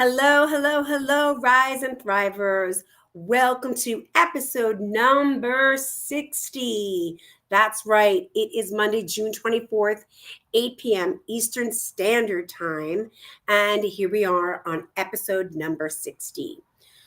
Hello, hello, hello, Rise and Thrivers. Welcome to episode number 60. That's right. It is Monday, June 24th, 8 p.m. Eastern Standard Time. And here we are on episode number 60.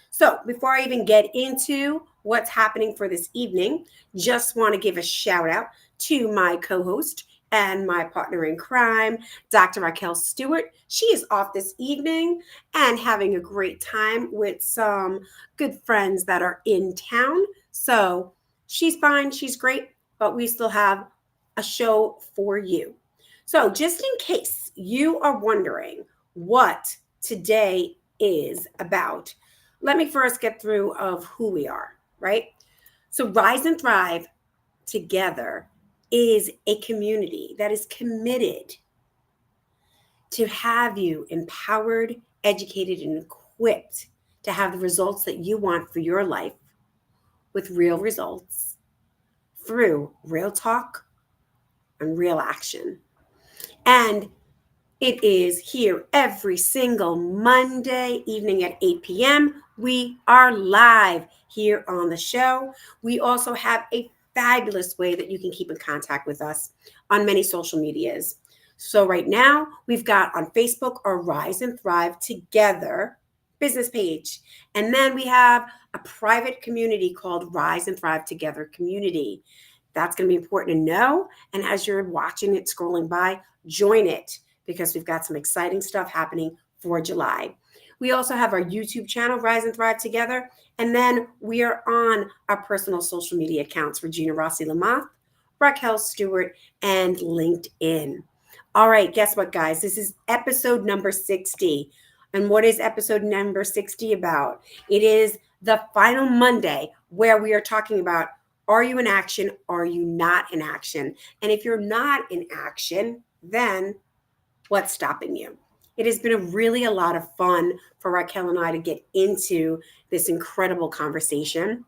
So, before I even get into what's happening for this evening, just want to give a shout out to my co host and my partner in crime, Dr. Raquel Stuart. She is off this evening and having a great time with some good friends that are in town. So, she's fine, she's great, but we still have a show for you. So, just in case you are wondering what today is about, let me first get through of who we are, right? So Rise and Thrive Together is a community that is committed to have you empowered, educated, and equipped to have the results that you want for your life with real results through real talk and real action. And it is here every single Monday evening at 8 p.m. We are live here on the show. We also have a fabulous way that you can keep in contact with us on many social medias. So right now, we've got on Facebook our Rise and Thrive Together business page. And then we have a private community called Rise and Thrive Together Community. That's going to be important to know. And as you're watching it, scrolling by, join it, because we've got some exciting stuff happening for July. We also have our YouTube channel, Rise and Thrive Together. And then we are on our personal social media accounts, Regina Rossi-Lamothe, Raquel Stewart, and LinkedIn. All right, guess what, guys? This is episode number 60. And what is episode number 60 about? It is the final Monday where we are talking about, are you in action? Are you not in action? And if you're not in action, then what's stopping you? It has been really a lot of fun for Raquel and I to get into this incredible conversation.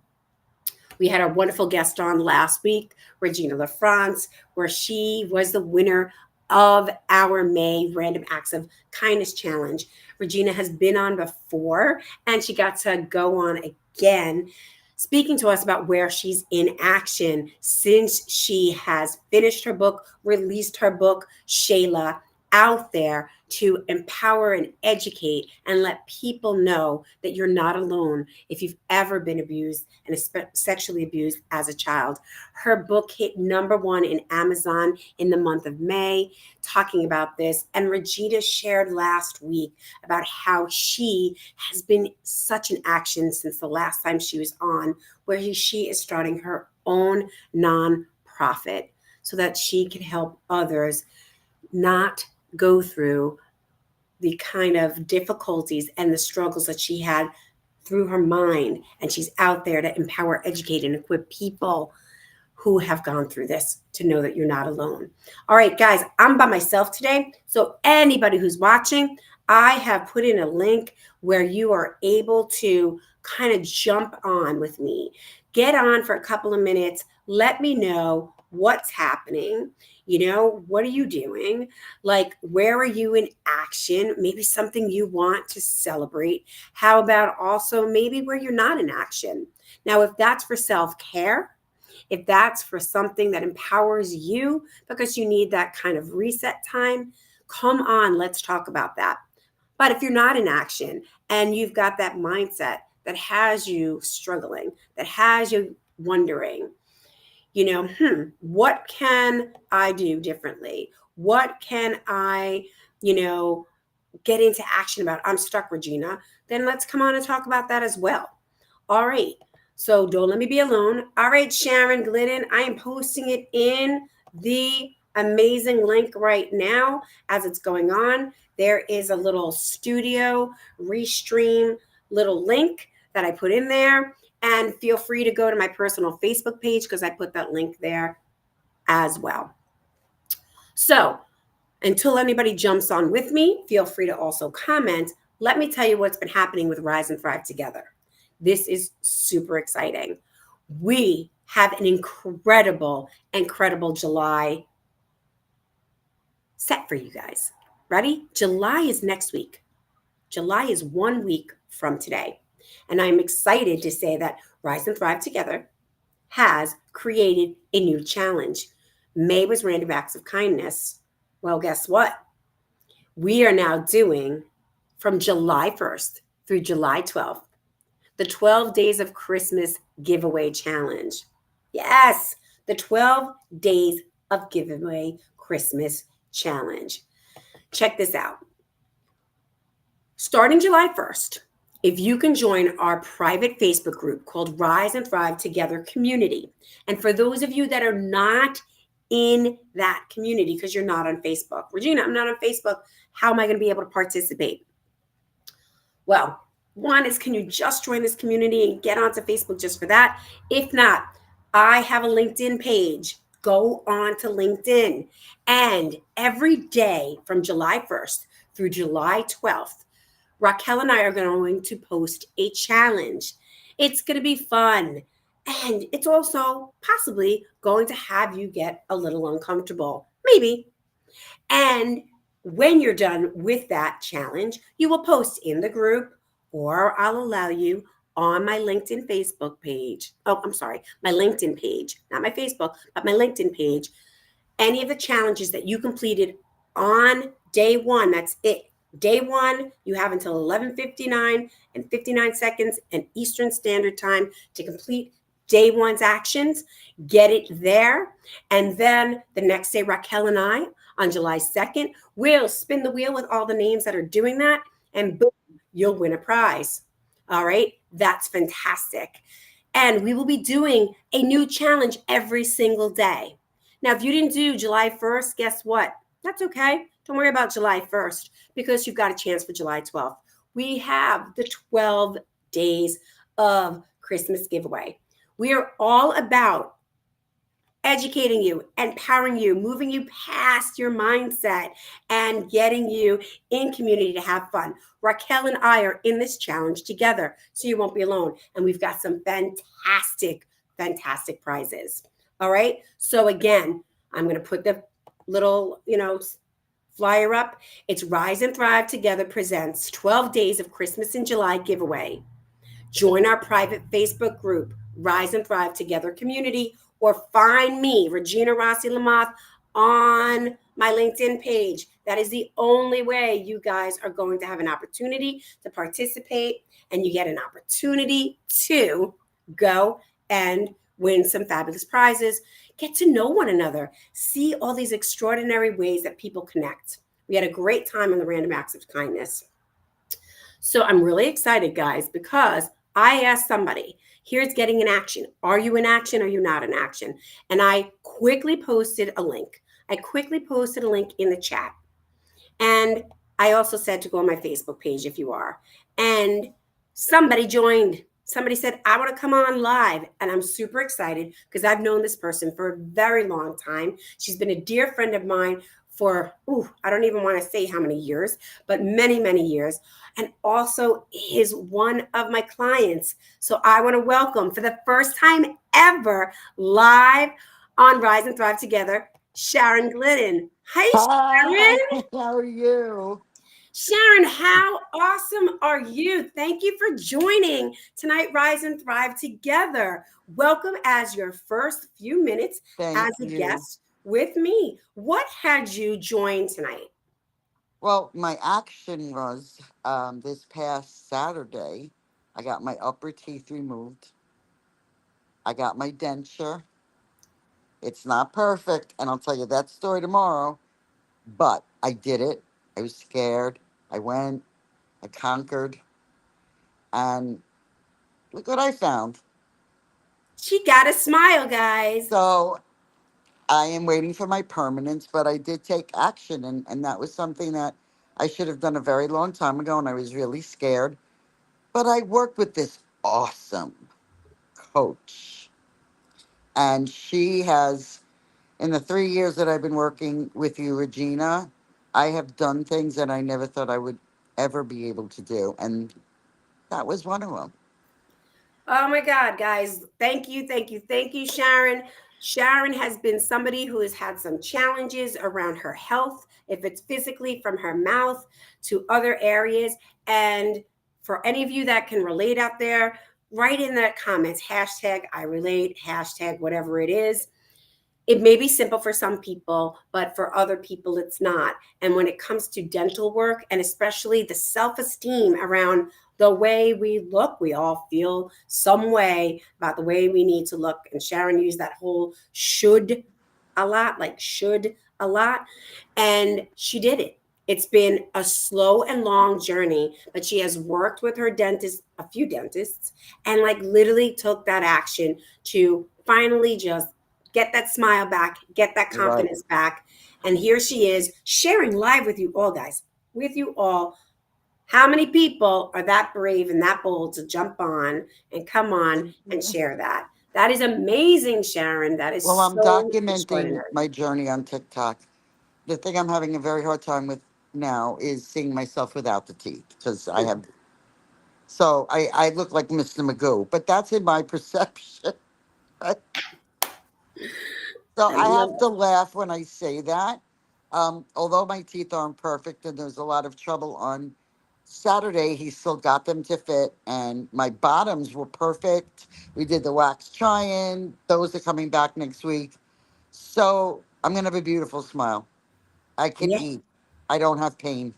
We had our wonderful guest on last week, Regina LaFrance, where she was the winner of our May Random Acts of Kindness Challenge. Regina has been on before, and she got to go on again, speaking to us about where she's in action since she has finished her book, released her book, Shayla, out there to empower and educate and let people know that you're not alone if you've ever been abused and sexually abused as a child. Her book hit number one in Amazon in the month of May, talking about this. And Regina shared last week about how she has been such an action since the last time she was on, where she is starting her own nonprofit so that she can help others not go through the kind of difficulties and the struggles that she had through her mind. And she's out there to empower, educate, and equip people who have gone through this to know that you're not alone. All right, guys, I'm by myself today. So anybody who's watching, I have put in a link where you are able to kind of jump on with me. Get on for a couple of minutes. Let me know what's happening. What are you doing? Like, where are you in action? Maybe something you want to celebrate. How about also maybe where you're not in action? Now, if that's for self-care, if that's for something that empowers you because you need that kind of reset time, come on, let's talk about that. But if you're not in action and you've got that mindset that has you struggling, that has you wondering, what can I do differently? What can I, get into action about? I'm stuck, Regina. Then let's come on and talk about that as well. All right. So don't let me be alone. All right, Sharon Glidden, I am posting it in the amazing link right now as it's going on. There is a little studio restream little link that I put in there. And feel free to go to my personal Facebook page because I put that link there as well. So until anybody jumps on with me, feel free to also comment. Let me tell you what's been happening with Rise and Thrive Together. This is super exciting. We have an incredible July set for you guys. Ready? July is next week. July is 1 week from today. And I'm excited to say that Rise and Thrive Together has created a new challenge. May was Random Acts of Kindness. Well, guess what? We are now doing from July 1st through July 12th, the 12 Days of Christmas Giveaway Challenge. Yes, the 12 Days of Giveaway Christmas Challenge. Check this out. Starting July 1st, if you can join our private Facebook group called Rise and Thrive Together Community, and for those of you that are not in that community because you're not on Facebook, Regina, I'm not on Facebook, how am I going to be able to participate? Well, one is, can you just join this community and get onto Facebook just for that? If not, I have a LinkedIn page. Go on to LinkedIn. And every day from July 1st through July 12th, Raquel and I are going to post a challenge. It's going to be fun. And it's also possibly going to have you get a little uncomfortable. Maybe. And when you're done with that challenge, you will post in the group, or I'll allow you on my LinkedIn Facebook page. Oh, I'm sorry, my LinkedIn page, not my Facebook, but my LinkedIn page. Any of the challenges that you completed on day one, that's it. Day one, you have until 11:59 and 59 seconds and Eastern Standard Time to complete day one's actions. Get it there. And then the next day, Raquel and I on July 2nd will spin the wheel with all the names that are doing that. And boom, you'll win a prize. All right. That's fantastic. And we will be doing a new challenge every single day. Now, if you didn't do July 1st, guess what? That's okay. Don't worry about July 1st because you've got a chance for July 12th. We have the 12 days of Christmas giveaway. We are all about educating you, empowering you, moving you past your mindset, and getting you in community to have fun. Raquel and I are in this challenge together, so you won't be alone. And we've got some fantastic, fantastic prizes. All right. So again, I'm going to put the little, flyer up. It's Rise and Thrive Together presents 12 Days of Christmas in July giveaway. Join our private Facebook group, Rise and Thrive Together Community, or find me, Regina Rossi-Lamothe, on my LinkedIn page. That is the only way you guys are going to have an opportunity to participate, and you get an opportunity to go and win some fabulous prizes, get to know one another, see all these extraordinary ways that people connect. We had a great time on the Random Acts of Kindness. So I'm really excited, guys, because I asked somebody, here's getting in action. Are you in action? Are you not in action? And I quickly posted a link. I quickly posted a link in the chat. And I also said to go on my Facebook page if you are. And somebody joined. Somebody said, I want to come on live. And I'm super excited because I've known this person for a very long time. She's been a dear friend of mine for, I don't even want to say how many years, but many, many years. And also is one of my clients. So I want to welcome for the first time ever live on Rise and Thrive Together, Sharon Glidden. Hi, Hi, Sharon. how are you? Sharon, how awesome are you? Thank you for joining tonight, Rise and Thrive Together. Welcome as your first few minutes Thank as a you. guest with me. What had you join tonight? Well, my action was this past Saturday, I got my upper teeth removed. I got my denture. It's not perfect, and I'll tell you that story tomorrow, but I did it. I was scared. I went, I conquered, and look what I found. She got a smile, guys. So I am waiting for my permanence, but I did take action, and that was something that I should have done a very long time ago, and I was really scared. But I worked with this awesome coach, and she has, in the 3 years that I've been working with you, Regina, I have done things that I never thought I would ever be able to do, and that was one of them. Oh my God, guys. Thank you, thank you, thank you, Sharon. Sharon has been somebody who has had some challenges around her health, if it's physically from her mouth to other areas. And for any of you that can relate out there, write in the comments, hashtag I relate, hashtag whatever it is. It may be simple for some people, but for other people, it's not. And when it comes to dental work, and especially the self esteem around the way we look, we all feel some way about the way we need to look. And Sharon used that whole should a lot, like should a lot. And she did it. It's been a slow and long journey, but she has worked with her dentist, a few dentists, and like literally took that action to finally just get that smile back, get that Right. confidence back. And here she is sharing live with you all, guys, with you all. How many people are that brave and that bold to jump on and come on and share that? That is amazing, Sharon. That Well, is I'm so documenting extraordinary. my journey on TikTok. The thing I'm having a very hard time with now is seeing myself without the teeth because I have. So I look like Mr. Magoo, but that's in my perception. Right? So I I love have to it. laugh when I say that. Although my teeth aren't perfect and there's a lot of trouble on Saturday, he still got them to fit, and my bottoms were perfect. We did the wax try-in; those are coming back next week. So I'm gonna have a beautiful smile. I can Yeah, eat. I don't have pain.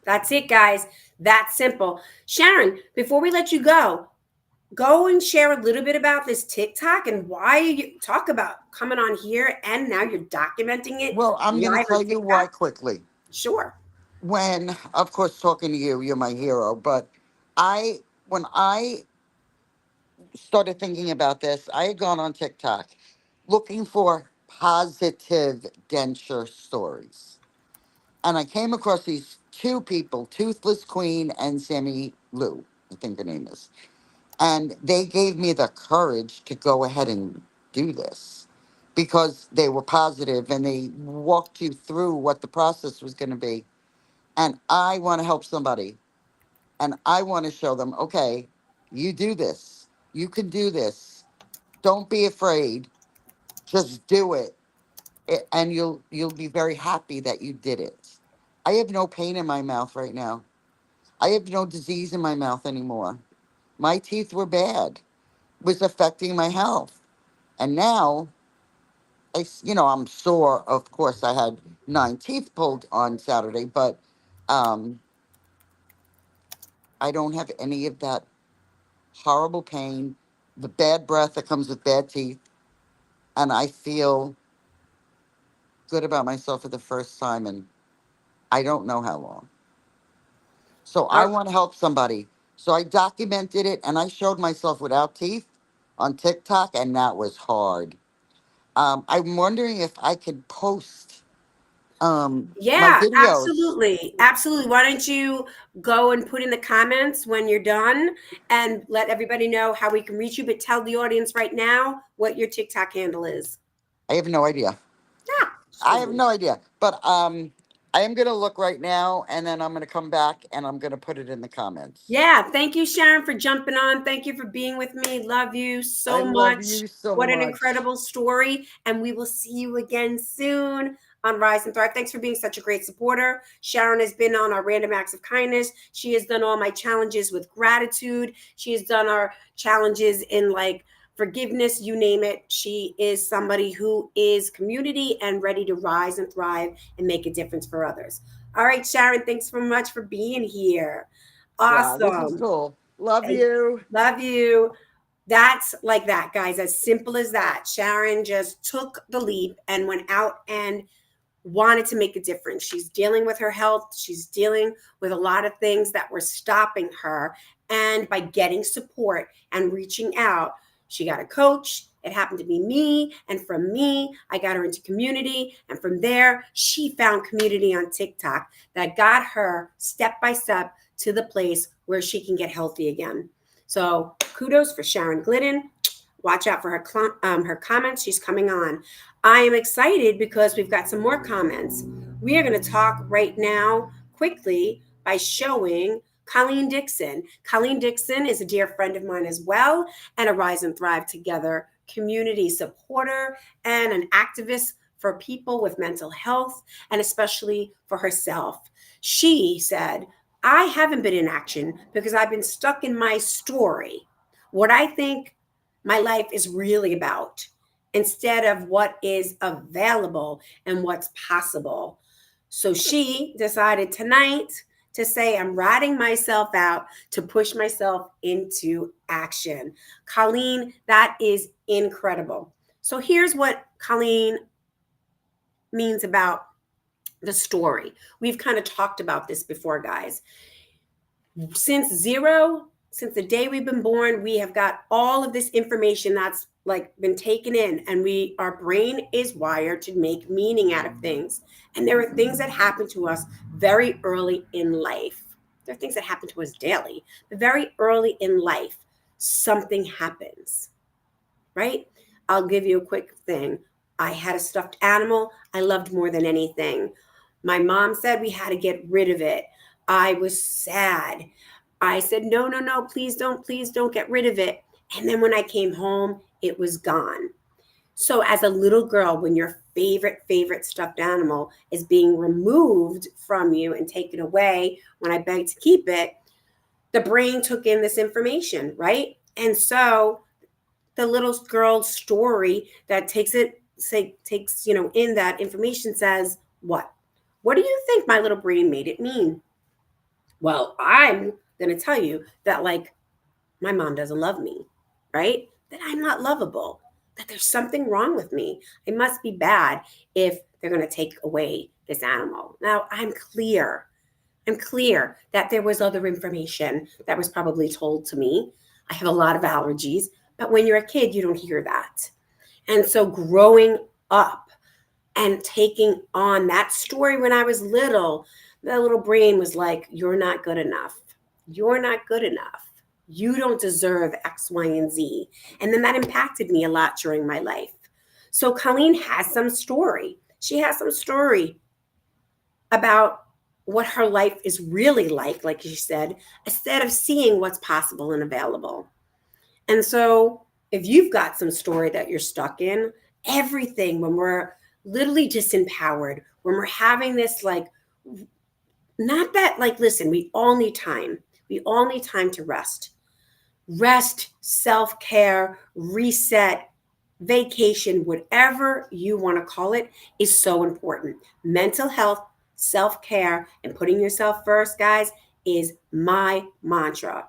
that's it, guys. That's simple. Sharon, before we let you go and share a little bit about this TikTok and why you talk about coming on here and now you're documenting it Well, I'm gonna live on tell you TikTok. why quickly. Sure. When, of course, talking to you, you're my hero. But when I started thinking about this, I had gone on TikTok looking for positive denture stories. And I came across these two people, Toothless Queen and Sammy Lou, I think her name is. And they gave me the courage to go ahead and do this because they were positive and they walked you through what the process was going to be. And I want to help somebody and I want to show them, okay, you do this. You can do this. Don't be afraid. Just do it. And you'll be very happy that you did it. I have no pain in my mouth right now. I have no disease in my mouth anymore. My teeth were bad. It was affecting my health. And now I'm sore. Of course, I had 9 teeth pulled on Saturday, but um, I don't have any of that horrible pain, the bad breath that comes with bad teeth, and I feel good about myself for the first time in I don't know how long. So I All want to help somebody. So I documented it and I showed myself without teeth on TikTok, and that was hard. I'm wondering if I could post my Yeah, videos. absolutely. Absolutely. Why don't you go and put in the comments when you're done and let everybody know how we can reach you, but tell the audience right now what your TikTok handle is. I have no idea. Yeah, I she's have no idea. But I am gonna look right now and then I'm gonna come back and I'm gonna put it in the comments. Yeah, thank you, Sharon, for jumping on. Thank you for being with me. Love you I so love much. you so What an much. incredible story. And we will see you again soon on Rise and Thrive. Thanks for being such a great supporter. Sharon has been on our Random Acts of Kindness. She has done all my challenges with gratitude. She has done our challenges in like forgiveness, you name it. She is somebody who is community and ready to rise and thrive and make a difference for others. All right, Sharon, thanks so much for being here. Wow, this is Awesome. cool. Love Thank, you. love you. That's like that, guys. As simple as that. Sharon just took the leap and went out and wanted to make a difference. She's dealing with her health, she's dealing with a lot of things that were stopping her. And by getting support and reaching out, she got a coach. It happened to be me. And from me, I got her into community. And from there, she found community on TikTok that got her step by step to the place where she can get healthy again. So kudos for Sharon Glidden. Watch out for her comments. She's coming on. I am excited because we've got some more comments. We are going to talk right now quickly by showing Colleen Dixon. Colleen Dixon is a dear friend of mine as well and a Rise and Thrive Together community supporter and an activist for people with mental health and especially for herself. She said, I haven't been in action because I've been stuck in my story, what I think my life is really about, instead of what is available and what's possible. So she decided tonight to say, I'm writing myself out to push myself into action. Colleen, that is incredible. So here's what Colleen means about the story. We've kind of talked about this before, guys. Since the day we've been born, we have got all of this information that's like been taken in, and our brain is wired to make meaning out of things. And there are things that happen to us very early in life. There are things that happen to us daily, but very early in life, something happens, right? I'll give you a quick thing. I had a stuffed animal I loved more than anything. My mom said we had to get rid of it. I was sad. I said, no, no, no, please don't get rid of it. And then when I came home, it was gone. So, as a little girl, when your favorite stuffed animal is being removed from you and taken away, when I begged to keep it, the brain took in this information, right? And so the little girl's story that takes in that information says, what do you think my little brain made it mean? Well, I'm going to tell you that, like, my mom doesn't love me, right? That I'm not lovable, that there's something wrong with me. It must be bad if they're going to take away this animal. Now I'm clear that there was other information that was probably told to me. I have a lot of allergies, but when you're a kid, you don't hear that. And so growing up and taking on that story when I was little, the little brain was like, you're not good enough. You're not good enough. You don't deserve X, Y, and Z. And then that impacted me a lot during my life. So Colleen has some story. She has some story about what her life is really like she said, instead of seeing what's possible and available. And so, if you've got some story that you're stuck in, everything when we're literally disempowered, when we're having this, like, not that, like, listen, we all need time. We all need time to rest. Rest, self care, reset, vacation, whatever you want to call it, is so important. Mental health, self care, and putting yourself first, guys, is my mantra.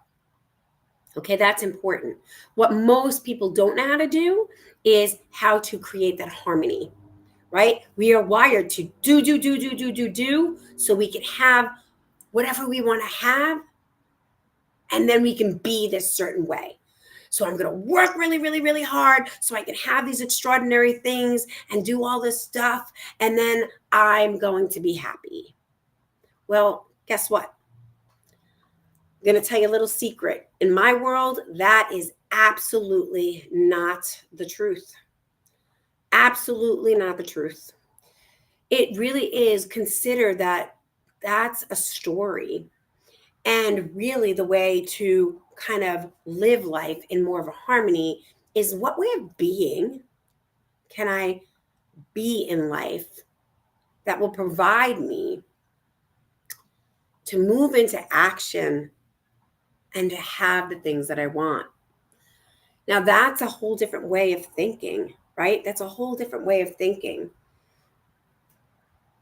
Okay, that's important. What most people don't know how to do is how to create that harmony, right? We are wired to do, so we can have whatever we want to have, and then we can be this certain way. So I'm going to work really, really, really hard so I can have these extraordinary things and do all this stuff, and then I'm going to be happy. Well, guess what? I'm going to tell you a little secret. In my world, that is absolutely not the truth. Absolutely not the truth. It really is. Consider that that's a story. And really, the way to kind of live life in more of a harmony is, what way of being can I be in life that will provide me to move into action and to have the things that I want? Now, that's a whole different way of thinking, right? That's a whole different way of thinking.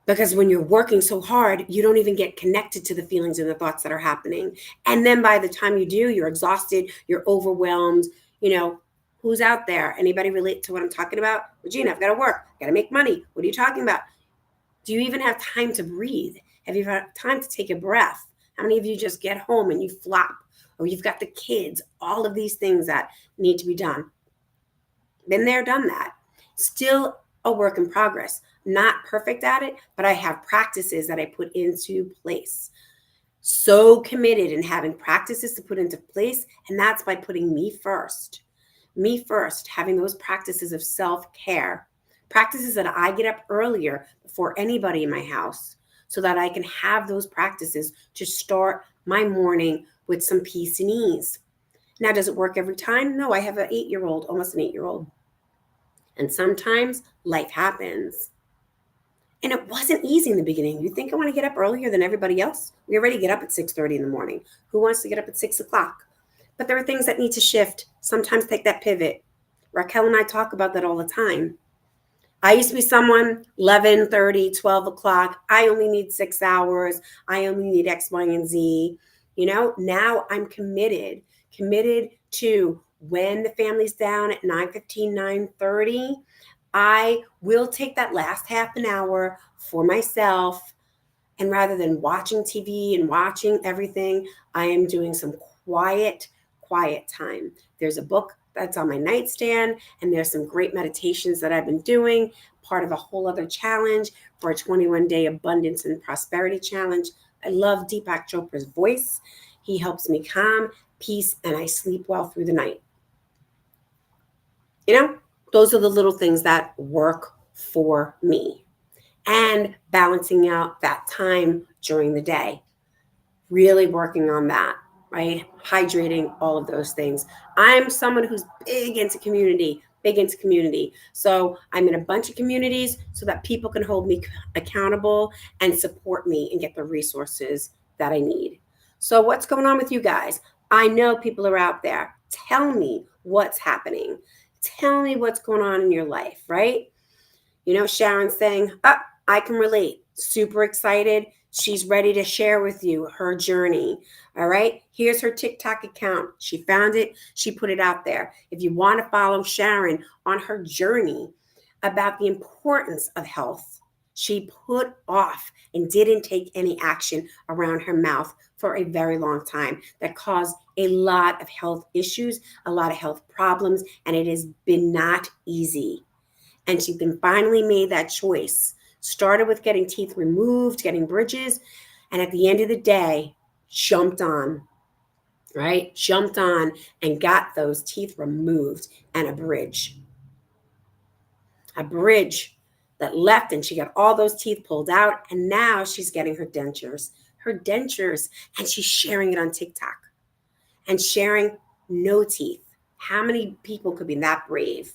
Because when you're working so hard, you don't even get connected to the feelings and the thoughts that are happening. And then by the time you do, you're exhausted, you're overwhelmed. You know, who's out there? Anybody relate to what I'm talking about? Regina, I've got to work, I've got to make money. What are you talking about? Do you even have time to breathe? Have you had time to take a breath? How many of you just get home and you flop? Or you've got the kids, all of these things that need to be done. Been there, done that. Still a work in progress. Not perfect at it, but I have practices that I put into place. So committed in having practices to put into place. And that's by putting me first. Me first, having those practices of self care, practices that I get up earlier before anybody in my house so that I can have those practices to start my morning with some peace and ease. Now, does it work every time? No, I have an 8-year-old, almost an 8-year-old. And sometimes life happens. And it wasn't easy in the beginning. You think I want to get up earlier than everybody else? We already get up at 6:30 in the morning. Who wants to get up at 6 o'clock? But there are things that need to shift. Sometimes take that pivot. Raquel and I talk about that all the time. I used to be someone 11:30, 12 o'clock. I only need 6 hours. I only need X, Y, and Z. Now I'm committed to when the family's down at 9:15, 9:30. I will take that last half an hour for myself. And rather than watching TV and watching everything, I am doing some quiet time. There's a book that's on my nightstand, and there's some great meditations that I've been doing, part of a whole other challenge for a 21-day abundance and prosperity challenge. I love Deepak Chopra's voice. He helps me calm, peace, and I sleep well through the night. You know, those are the little things that work for me. And balancing out that time during the day, really working on that, right? Hydrating, all of those things. I'm someone who's big into community, big into community. So I'm in a bunch of communities so that people can hold me accountable and support me and get the resources that I need. So, what's going on with you guys? I know people are out there. Tell me what's happening. Tell me what's going on in your life, right? Sharon's saying, I can relate. Super excited. She's ready to share with you her journey. All right. Here's her TikTok account. She found it. She put it out there. If you want to follow Sharon on her journey about the importance of health, she put off and didn't take any action around her mouth for a very long time that caused a lot of health issues, a lot of health problems, and it has been not easy. And she then finally made that choice. Started with getting teeth removed, getting bridges, and at the end of the day, jumped on, right? Jumped on and got those teeth removed and a bridge that left, and she got all those teeth pulled out, and now she's getting her dentures, and she's sharing it on TikTok and sharing no teeth. How many people could be that brave?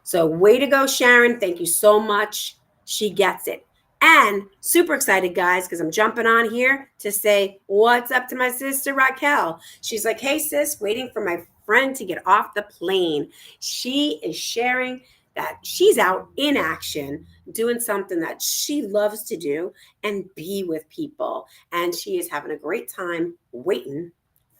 So, way to go, Sharon. Thank you so much. She gets it. And super excited, guys, because I'm jumping on here to say what's up to my sister Raquel. She's like, hey, sis, waiting for my friend to get off the plane. She is sharing that she's out in action, doing something that she loves to do and be with people. And she is having a great time waiting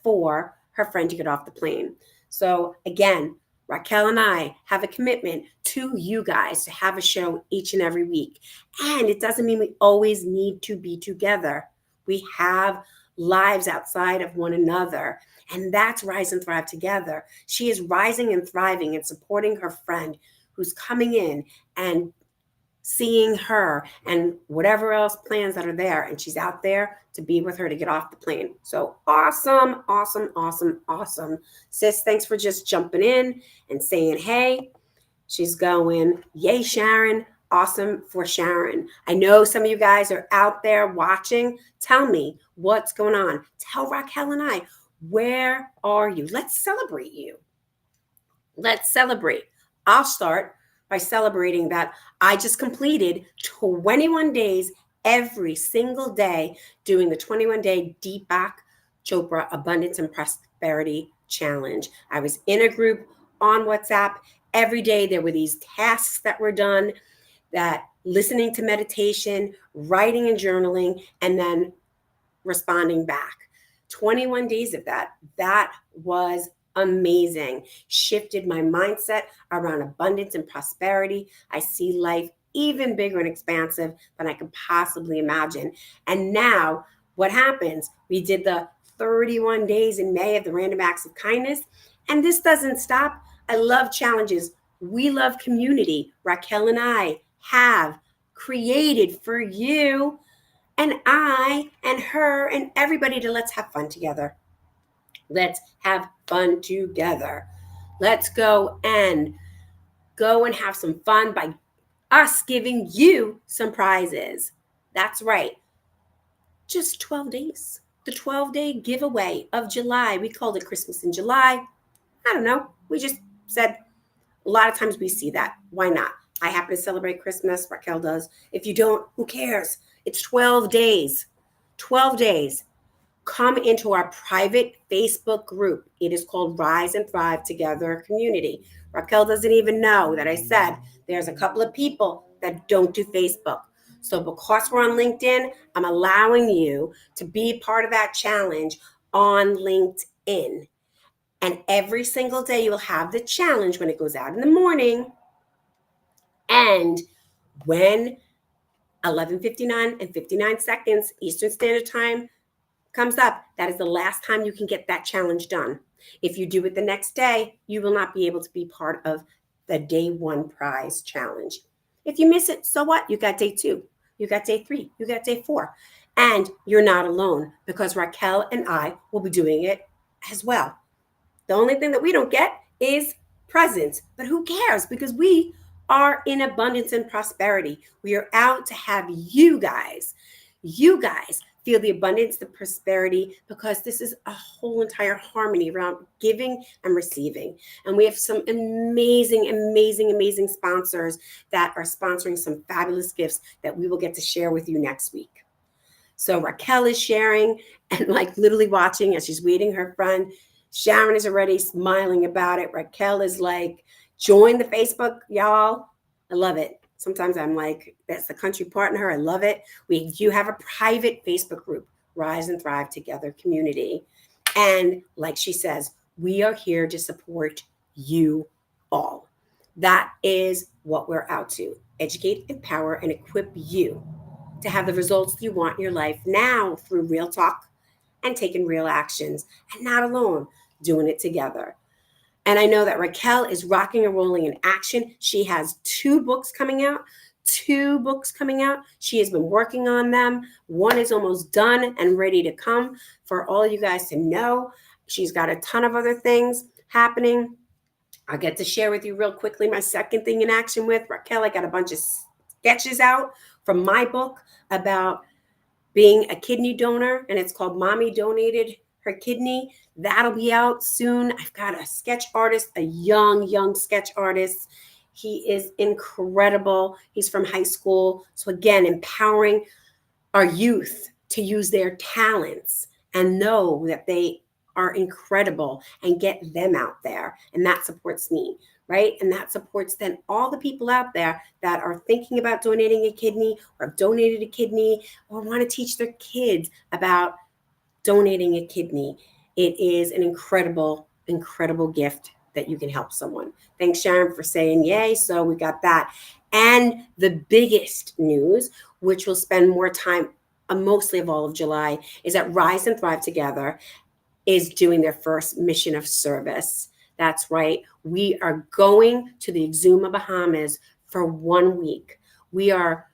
for her friend to get off the plane. So, again, Raquel and I have a commitment to you guys to have a show each and every week. And it doesn't mean we always need to be together. We have lives outside of one another. And that's Rise and Thrive Together. She is rising and thriving and supporting her friend who's coming in and seeing her and whatever else plans that are there. And she's out there to be with her to get off the plane. So awesome, awesome, awesome, awesome. Sis, thanks for just jumping in and saying, hey. She's going, yay, Sharon. Awesome for Sharon. I know some of you guys are out there watching. Tell me what's going on. Tell Raquel and I, where are you? Let's celebrate you. Let's celebrate. I'll start by celebrating that I just completed 21 days every single day doing the 21-day Deepak Chopra Abundance and Prosperity Challenge. I was in a group on WhatsApp. Every day there were these tasks that were done, that listening to meditation, writing and journaling, and then responding back. 21 days of that. That was amazing. Shifted my mindset around abundance and prosperity. I see life even bigger and expansive than I could possibly imagine. And now, what happens? We did the 31 days in May of the Random Acts of Kindness, and this doesn't stop. I love challenges. We love community. Raquel and I have created for you and I and her and everybody to let's have fun together. Let's have fun together. Let's go and have some fun by us giving you some prizes. That's right. Just 12 days. The 12-day giveaway of July. We called it Christmas in July. I don't know. We just said a lot of times we see that. Why not? I happen to celebrate Christmas. Raquel does. If you don't, who cares? It's 12 days. 12 days. Come into our private Facebook group. It is called Rise and Thrive Together Community. Raquel doesn't even know that I said there's a couple of people that don't do Facebook. So, because we're on LinkedIn, I'm allowing you to be part of that challenge on LinkedIn. And every single day, you'll have the challenge when it goes out in the morning and when 11:59 and 59 seconds Eastern Standard Time comes up, that is the last time you can get that challenge done. If you do it the next day, you will not be able to be part of the day one prize challenge. If you miss it, so what? You got day two, you got day three, you got day four. And you're not alone because Raquel and I will be doing it as well. The only thing that we don't get is presents. But who cares? Because we are in abundance and prosperity. We are out to have you guys feel the abundance, the prosperity, because this is a whole entire harmony around giving and receiving. And we have some amazing, amazing, amazing sponsors that are sponsoring some fabulous gifts that we will get to share with you next week. So Raquel is sharing and like literally watching as she's waiting her friend. Sharon is already smiling about it. Raquel is like, join the Facebook, y'all. I love it. Sometimes I'm like, that's the country part in her. I love it. We do have a private Facebook group, Rise and Thrive Together Community. And like she says, we are here to support you all. That is what we're out to educate, empower, and equip you to have the results you want in your life now through real talk and taking real actions and not alone, doing it together. And I know that Raquel is rocking and rolling in action. She has two books coming out. Two books coming out. She has been working on them. One is almost done and ready to come for all you guys to know. She's got a ton of other things happening. I'll get to share with you real quickly my second thing in action with Raquel. I got a bunch of sketches out from my book about being a kidney donor, and it's called Mommy Donated Her Kidney. That'll be out soon. I've got a sketch artist, a young sketch artist. He is incredible. He's from high school. So, again, empowering our youth to use their talents and know that they are incredible and get them out there. And that supports me, right? And that supports then all the people out there that are thinking about donating a kidney or have donated a kidney or want to teach their kids about donating a kidney. It is an incredible, incredible gift that you can help someone. Thanks, Sharon, for saying yay. So we got that. And the biggest news, which will spend more time, mostly of all of July, is that Rise and Thrive Together is doing their first mission of service. That's right. We are going to the Exuma, Bahamas for 1 week. We are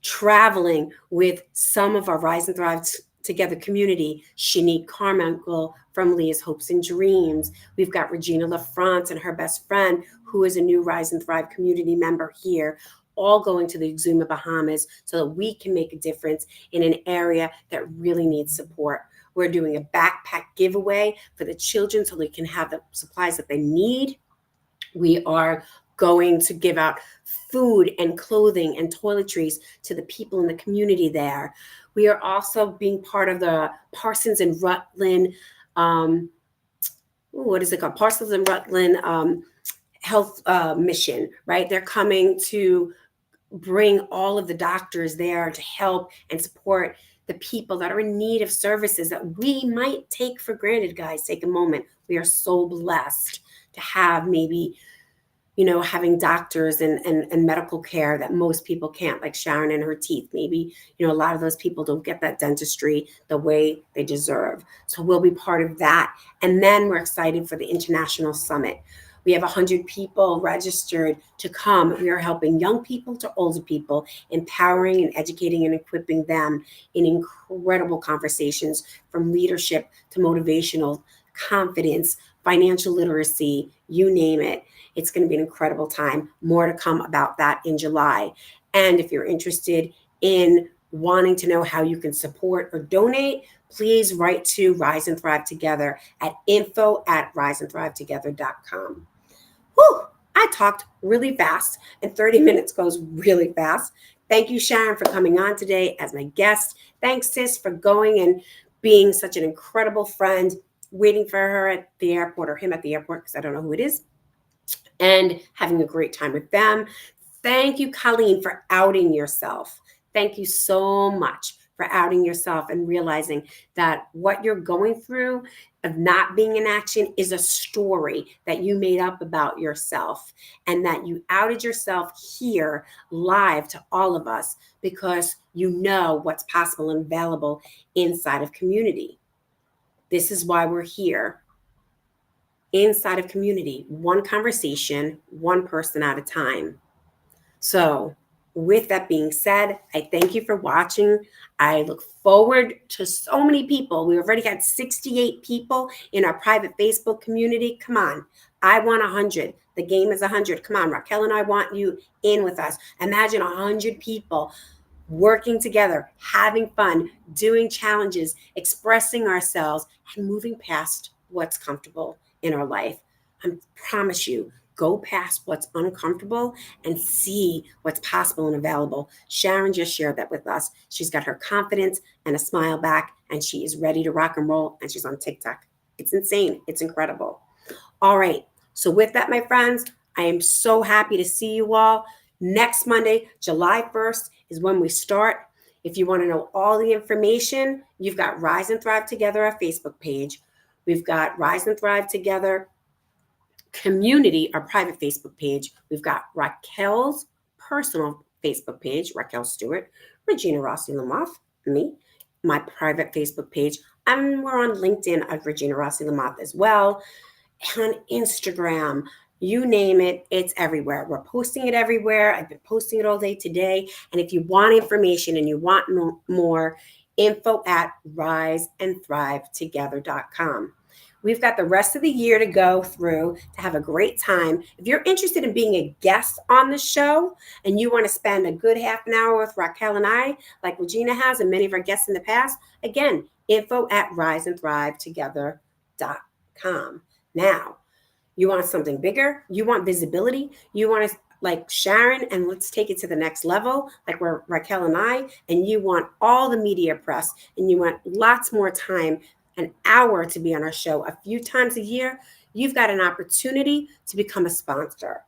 traveling with some of our Rise and Thrive Together community. Shanique Carmichael from Leah's Hopes and Dreams. We've got Regina LaFrance and her best friend, who is a new Rise and Thrive community member here, all going to the Exuma, Bahamas so that we can make a difference in an area that really needs support. We're doing a backpack giveaway for the children so they can have the supplies that they need. We are going to give out food and clothing and toiletries to the people in the community there. We are also being part of the Parsons and Rutland, what is it called? Parsons and Rutland health mission, right? They're coming to bring all of the doctors there to help and support the people that are in need of services that we might take for granted, guys. Take a moment. We are so blessed to have maybe, having doctors and medical care that most people can't, like Sharon and her teeth. Maybe, a lot of those people don't get that dentistry the way they deserve. So we'll be part of that. And then we're excited for the International Summit. We have 100 people registered to come. We are helping young people to older people, empowering and educating and equipping them in incredible conversations from leadership to motivational, confidence, financial literacy, you name it. It's going to be an incredible time. More to come about that in July. And if you're interested in wanting to know how you can support or donate, please write to Rise and Thrive Together at info@riseandthrivetogether.com. Whew, I talked really fast, and 30 minutes goes really fast. Thank you, Sharon, for coming on today as my guest. Thanks, sis, for going and being such an incredible friend, waiting for her at the airport or him at the airport, because I don't know who it is, and having a great time with them. Thank you, Colleen, for outing yourself. Thank you so much for outing yourself and realizing that what you're going through of not being in action is a story that you made up about yourself, and that you outed yourself here live to all of us because you know what's possible and available inside of community. This is why we're here inside of community, one conversation, one person at a time. So, with that being said, I thank you for watching. I look forward to so many people. We already had 68 people in our private Facebook community. Come on, I want 100. The game is 100. Come on, Raquel and I want you in with us. Imagine 100 people working together, having fun, doing challenges, expressing ourselves, and moving past what's comfortable in our life. I promise you, go past what's uncomfortable and see what's possible and available. Sharon just shared that with us. She's got her confidence and a smile back, and she is ready to rock and roll, and she's on TikTok. It's insane. It's incredible. All right. So, with that, my friends, I am so happy to see you all. Next Monday, July 1st, is when we start. If you want to know all the information, you've got Rise and Thrive Together, our Facebook page. We've got Rise and Thrive Together Community, our private Facebook page. We've got Raquel's personal Facebook page, Raquel Stuart, Regina Rossi-Lamothe, me, my private Facebook page. And we're on LinkedIn at Regina Rossi-Lamothe as well. On Instagram, you name it, it's everywhere. We're posting it everywhere. I've been posting it all day today. And if you want information and you want more, info at riseandthrivetogether.com. We've got the rest of the year to go through to have a great time. If you're interested in being a guest on the show and you want to spend a good half an hour with Raquel and I, like Regina has and many of our guests in the past, again, info at riseandthrivetogether.com. Now, you want something bigger? You want visibility? You want to, like Sharon, and let's take it to the next level, like we're Raquel and I, and you want all the media press, and you want lots more time, an hour to be on our show a few times a year, you've got an opportunity to become a sponsor.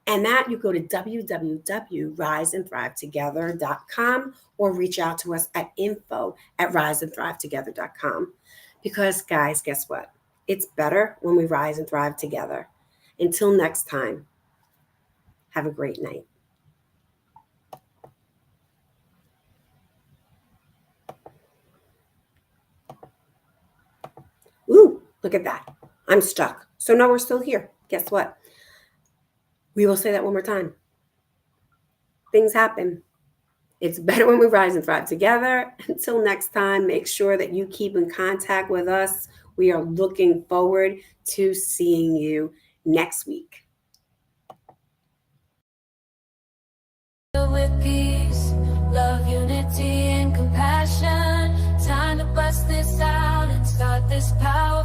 And that you go to www.riseandthrivetogether.com or reach out to us at info at riseandthrivetogether.com. Because, guys, guess what? It's better when we rise and thrive together. Until next time, have a great night. Ooh, look at that. I'm stuck. So now we're still here. Guess what? We will say that one more time. Things happen. It's better when we rise and thrive together. Until next time, make sure that you keep in contact with us. We are looking forward to seeing you next week. With peace, love, unity, and compassion. Time to bust this out and start this power.